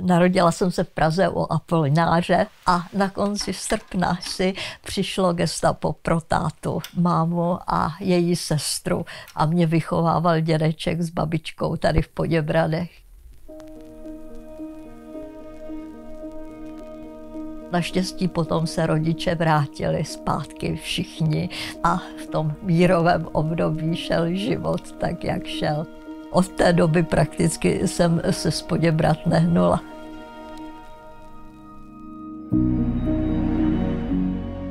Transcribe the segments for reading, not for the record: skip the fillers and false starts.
Narodila jsem se v Praze u Apolináře a na konci srpna si přišlo gestapo pro tátu, mámu a její sestru a mě vychovával dědeček s babičkou tady v Poděbradech. Naštěstí potom se rodiče vrátili zpátky všichni a v tom mírovém období šel život tak, jak šel. Od té doby prakticky jsem se z Poděbrad nehnula.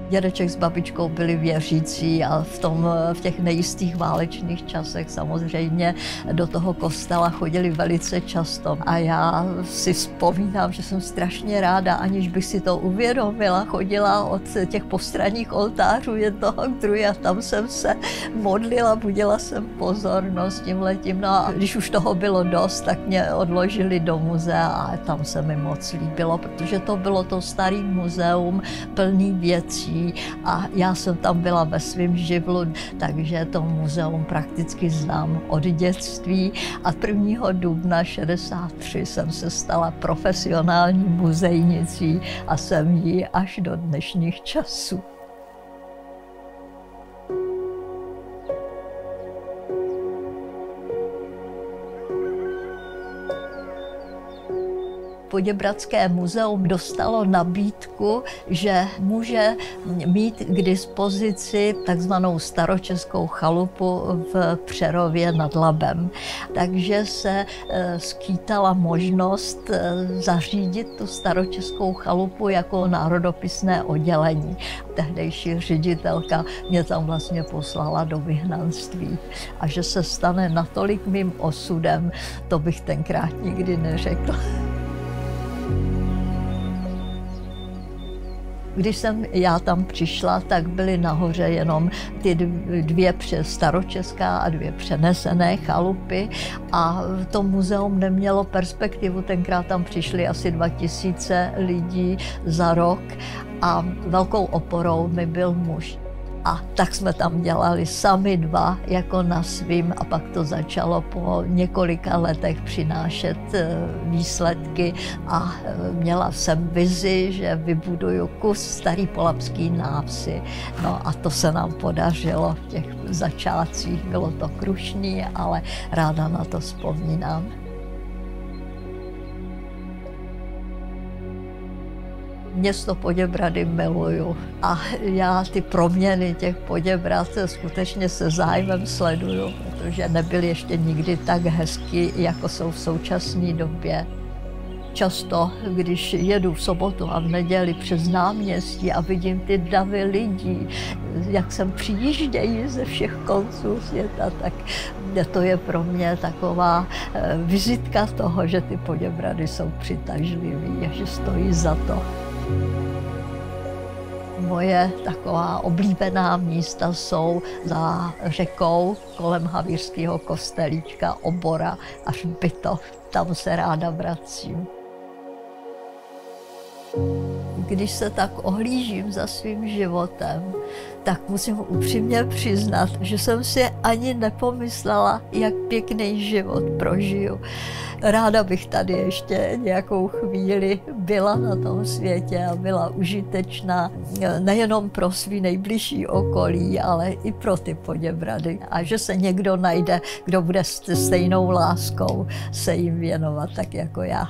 Dědeček s babičkou byli věřící a v těch nejistých válečných časech samozřejmě do toho kostela chodili velice často. A já si vzpomínám, že jsem strašně ráda, aniž bych si to uvědomila, chodila od těch postranních oltářů jednoho k druhé a tam jsem se modlila, budila jsem pozornost tímhletím. No a když už toho bylo dost, tak mě odložili do muzea a tam se mi moc líbilo, protože to bylo to staré muzeum plný věcí. A já jsem tam byla ve svém živlu, takže to muzeum prakticky znám od dětství. A 1. dubna 1963 jsem se stala profesionální muzejnicí a jsem jí až do dnešních časů. Poděbradské muzeum dostalo nabídku, že může mít k dispozici takzvanou staročeskou chalupu v Přerově nad Labem. Takže se skýtala možnost zařídit tu staročeskou chalupu jako národopisné oddělení. Tehdejší ředitelka mě tam vlastně poslala do vyhnanství. A že se stane natolik mým osudem, to bych tenkrát nikdy neřekla. Když jsem já tam přišla, tak byly nahoře jenom ty dvě staročeská a dvě přenesené chalupy a to muzeum nemělo perspektivu. Tenkrát tam přišli asi 2000 lidí za rok a velkou oporou mi byl muž. A tak jsme tam dělali sami dva, jako na svým, a pak to začalo po několika letech přinášet výsledky a měla jsem vizi, že vybuduju kus starý polabský návsi. No a to se nám podařilo v těch začátcích. Bylo to krušný, ale ráda na to vzpomínám. Město Poděbrady miluju a já ty proměny těch Poděbrad skutečně se zájmem sleduju, protože nebyly ještě nikdy tak hezky, jako jsou v současné době. Často, když jedu v sobotu a v neděli přes náměstí a vidím ty davy lidí, jak sem přijíždějí ze všech konců světa, tak to je pro mě taková vizitka toho, že ty Poděbrady jsou přitažlivý a že stojí za to. Moje taková oblíbená místa jsou za řekou kolem Havířského kostelíčka, Obora a Hřbitov. Tam se ráda vracím. Když se tak ohlížím za svým životem, tak musím upřímně přiznat, že jsem si ani nepomyslela, jak pěkný život prožiju. Ráda bych tady ještě nějakou chvíli byla na tom světě a byla užitečná nejenom pro svý nejbližší okolí, ale i pro ty Poděbrady. A že se někdo najde, kdo bude se stejnou láskou se jim věnovat, tak jako já.